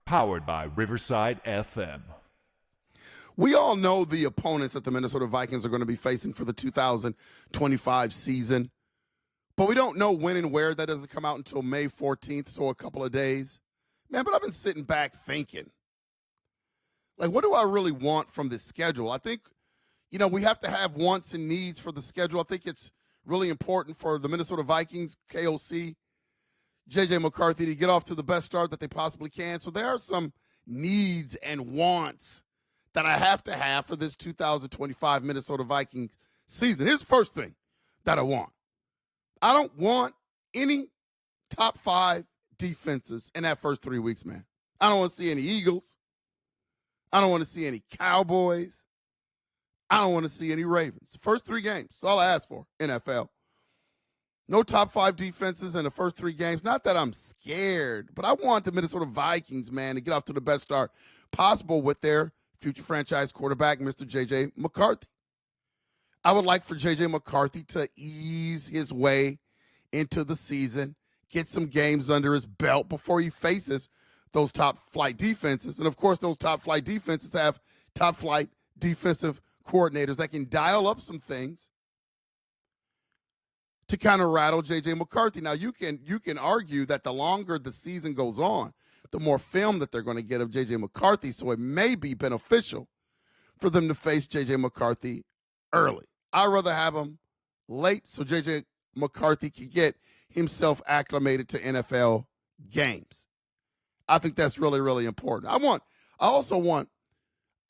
Powered by Riverside FM. We all know the opponents that the Minnesota Vikings are going to be facing for the 2025 season, but we don't know when and where. That doesn't come out until May 14th, so a couple of days. Man, but I've been sitting back thinking, like, what do I really want from this schedule? I think, we have to have wants and needs for the schedule. I think it's really important for the Minnesota Vikings, KOC, JJ McCarthy, to get off to the best start that they possibly can. So there are some needs and wants that I have to have for this 2025 Minnesota Vikings season. Here's the first thing that I want. I don't want any top 5 defenses in that first 3 weeks, man. I don't want to see any Eagles. I don't want to see any Cowboys. I don't want to see any Ravens. The first 3 games, that's all I ask for, NFL. No top 5 defenses in the first 3 games. Not that I'm scared, but I want the Minnesota Vikings, man, to get off to the best start possible with their future franchise quarterback, Mr. JJ McCarthy. I would like for JJ McCarthy to ease his way into the season, get some games under his belt before he faces those top-flight defenses. And, of course, those top-flight defenses have top-flight defensive coordinators that can dial up some things to kind of rattle J.J. McCarthy. Now, you can argue that the longer the season goes on, the more film that they're going to get of J.J. McCarthy, so it may be beneficial for them to face J.J. McCarthy early. I'd rather have him late so J.J. McCarthy can get himself acclimated to NFL games. I think that's really, really important. I also want,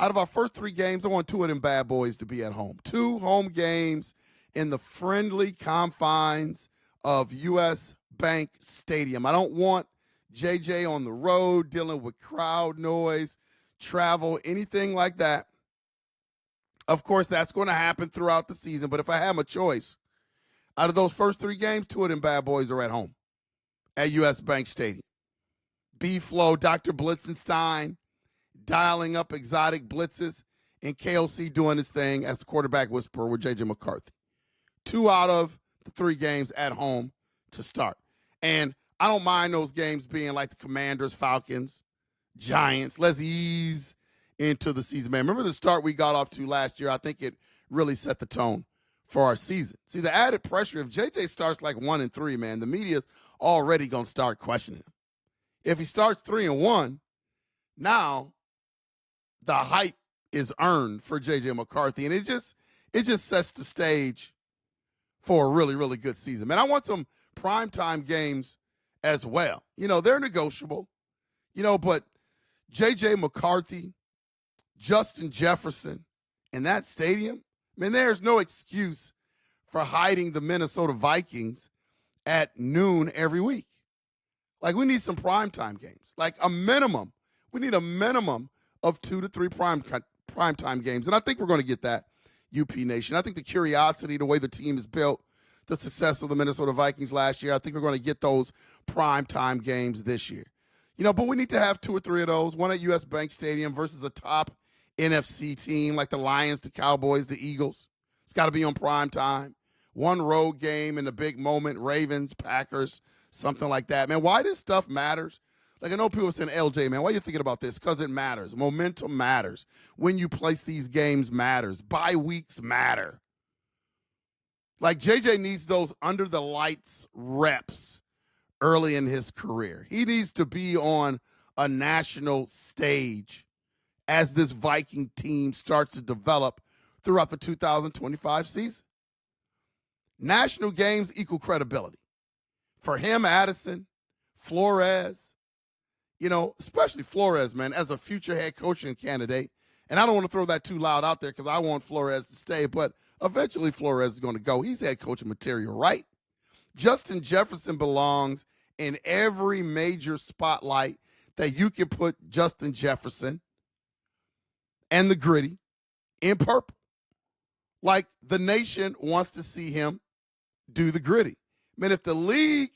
out of our first 3 games, I want 2 of them bad boys to be at home. 2 home games in the friendly confines of U.S. Bank Stadium. I don't want JJ on the road dealing with crowd noise, travel, anything like that. Of course, that's going to happen throughout the season, but if I have a choice, out of those first 3 games, 2 of them bad boys are at home at U.S. Bank Stadium. B-Flow, Dr. Blitzenstein dialing up exotic blitzes, and KOC doing his thing as the quarterback whisperer with J.J. McCarthy. 2 out of the 3 games at home to start. And I don't mind those games being like the Commanders, Falcons, Giants. Let's ease into the season, man. Remember the start we got off to last year? I think it really set the tone for our season. See, the added pressure, if JJ starts like 1-3, man, the media's already going to start questioning him. If he starts 3-1, now the hype is earned for JJ McCarthy, and it just sets the stage for a really, really good season. Man, I want some primetime games as well. They're negotiable, but JJ McCarthy, Justin Jefferson, in that stadium, man, there's no excuse for hiding the Minnesota Vikings at noon every week. Like, we need some primetime games. Like, we need a minimum of 2 to 3 primetime games. And I think we're going to get that, UP Nation. I think the curiosity, the way the team is built, the success of the Minnesota Vikings last year, I think we're going to get those primetime games this year. But we need to have 2 or 3 of those, one at U.S. Bank Stadium versus a top NFC team like the Lions, the Cowboys, the Eagles. It's got to be on primetime. 1 road game in the big moment, Ravens, Packers, something like that. Man, why this stuff matters? Like, I know people are saying, LJ, man, why are you thinking about this? Because it matters. Momentum matters. When you place these games matters. Bye weeks matter. Like, JJ needs those under-the-lights reps early in his career. He needs to be on a national stage as this Viking team starts to develop throughout the 2025 season. National games equal credibility. For him, Addison, Flores, especially Flores, man, as a future head coaching candidate. And I don't want to throw that too loud out there because I want Flores to stay, but eventually Flores is going to go. He's head coaching material, right? Justin Jefferson belongs in every major spotlight that you can put Justin Jefferson and the gritty in purple. Like, the nation wants to see him do the gritty. Man, if the league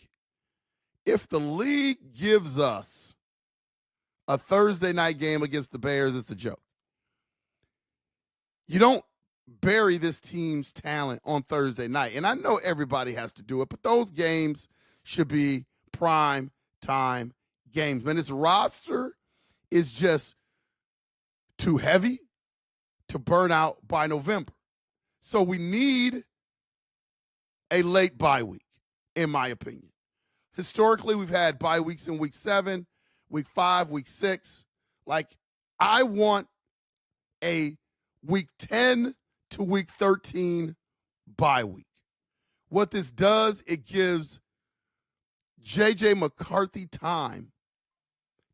gives us a Thursday night game against the Bears, it's a joke. You don't bury this team's talent on Thursday night. And I know everybody has to do it, but those games should be prime time games. Man, this roster is just too heavy to burn out by November. So we need a late bye week, in my opinion. Historically, we've had bye weeks in week 7, week 5, week 6. Like, I want a week 10 to week 13 bye week. What this does, it gives JJ McCarthy time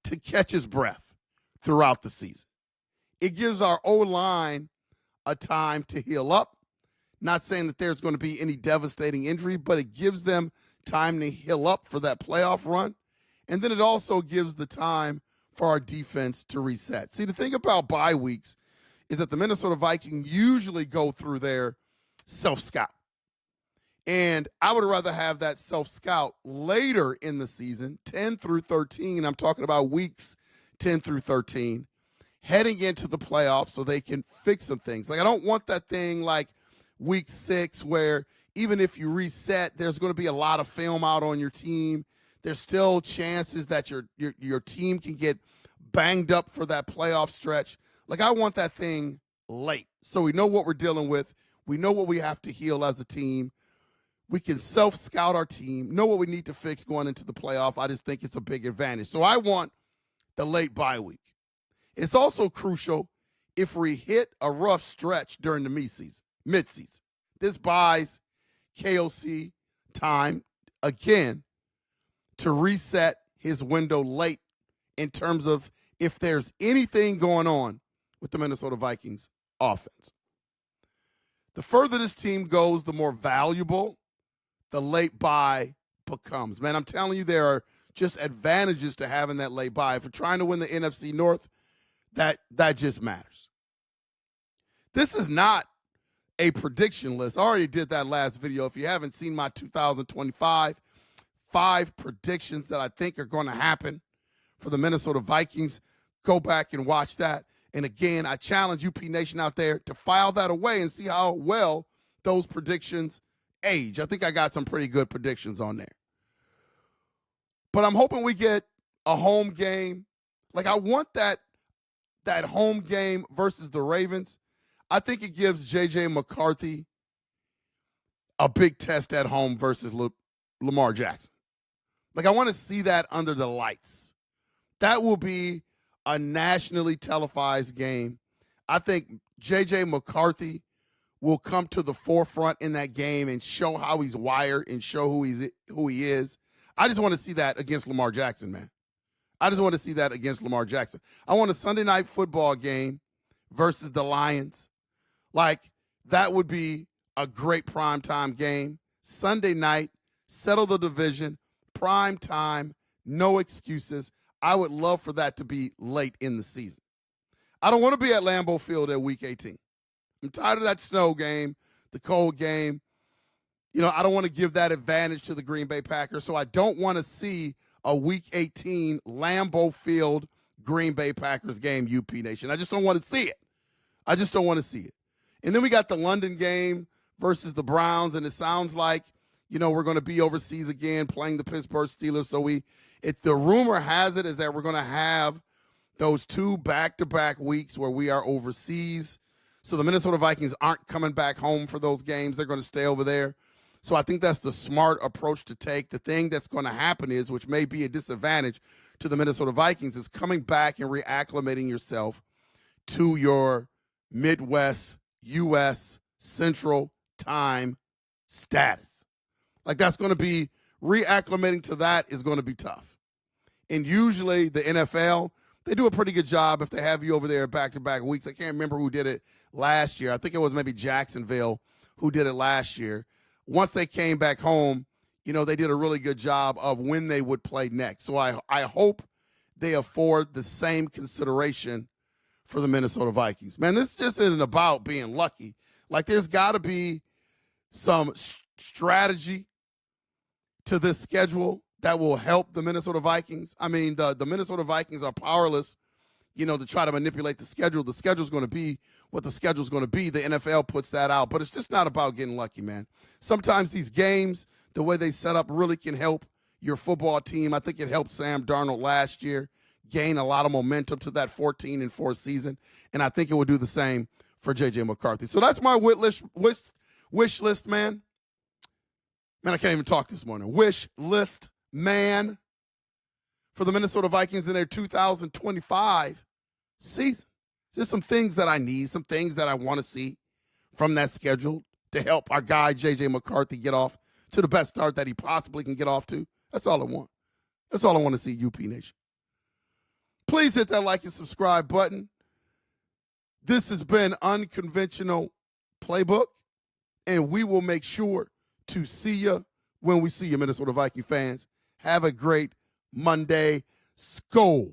to catch his breath throughout the season. It gives our O-line a time to heal up. Not saying that there's going to be any devastating injury, but it gives them time to heal up for that playoff run. And then it also gives the time for our defense to reset. See, the thing about bye weeks is that the Minnesota Vikings usually go through their self-scout. And I would rather have that self-scout later in the season, 10 through 13. I'm talking about weeks 10 through 13, heading into the playoffs so they can fix some things. Like, I don't want that thing like week 6 where even if you reset, there's going to be a lot of film out on your team. There's still chances that your team can get banged up for that playoff stretch. Like, I want that thing late so we know what we're dealing with. We know what we have to heal as a team. We can self-scout our team, know what we need to fix going into the playoff. I just think it's a big advantage. So I want the late bye week. It's also crucial if we hit a rough stretch during the mid-season. This buys KOC time, again, to reset his window late in terms of if there's anything going on with the Minnesota Vikings offense. The further this team goes, the more valuable the late bye becomes. Man, I'm telling you, there are just advantages to having that late bye. If we're trying to win the NFC North, that just matters. This is not a prediction list. I already did that last video. If you haven't seen my 2025 5 predictions that I think are going to happen for the Minnesota Vikings, go back and watch that. And again, I challenge UP Nation out there to file that away and see how well those predictions age. I think I got some pretty good predictions on there. But I'm hoping we get a home game. Like, I want that home game versus the Ravens. I think it gives JJ McCarthy a big test at home versus Lamar Jackson. Like, I want to see that under the lights. That will be a nationally televised game. I think JJ McCarthy will come to the forefront in that game and show how he's wired and show who he is. I just want to see that against Lamar Jackson, man. I just want to see that against Lamar Jackson. I want a Sunday night football game versus the Lions. Like, that would be a great primetime game. Sunday night, settle the division, prime time, no excuses. I would love for that to be late in the season. I don't want to be at Lambeau Field at week 18. I'm tired of that snow game, the cold game. You know, I don't want to give that advantage to the Green Bay Packers, so I don't want to see a week 18 Lambeau Field Green Bay Packers game, UP Nation. I just don't want to see it. I just don't want to see it. And then we got the London game versus the Browns, and it sounds like, you know, we're going to be overseas again playing the Pittsburgh Steelers. So the rumor has it is that we're going to have those 2 back-to-back weeks where we are overseas. So the Minnesota Vikings aren't coming back home for those games. They're going to stay over there. So I think that's the smart approach to take. The thing that's going to happen is, which may be a disadvantage to the Minnesota Vikings, is coming back and reacclimating yourself to your Midwest, U.S., Central time status. Like, that's going to be, reacclimating to that is going to be tough. And usually the NFL, they do a pretty good job if they have you over there back-to-back weeks. I can't remember who did it last year. I think it was maybe Jacksonville who did it last year. Once they came back home, you know, they did a really good job of when they would play next. So I hope they afford the same consideration for the Minnesota Vikings. Man, this just isn't about being lucky. Like, there's got to be some strategy to this schedule that will help the Minnesota Vikings. I mean, the Minnesota Vikings are powerless, you know, to try to manipulate the schedule. The schedule's going to be what the schedule's going to be. The NFL puts that out. But it's just not about getting lucky, man. Sometimes these games, the way they set up, really can help your football team. I think it helped Sam Darnold last year gain a lot of momentum to that 14-4 season, and I think it will do the same for JJ McCarthy. So that's my wish list, man. Man, I can't even talk this morning. Wish list, man, for the Minnesota Vikings in their 2025 season. Just some things that I need, some things that I want to see from that schedule to help our guy JJ McCarthy get off to the best start that he possibly can get off to. That's all I want. That's all I want to see, UP Nation. Please hit that like and subscribe button. This has been Unconventional Playbook, and we will make sure to see you when we see you, Minnesota Viking fans. Have a great Monday. Skol.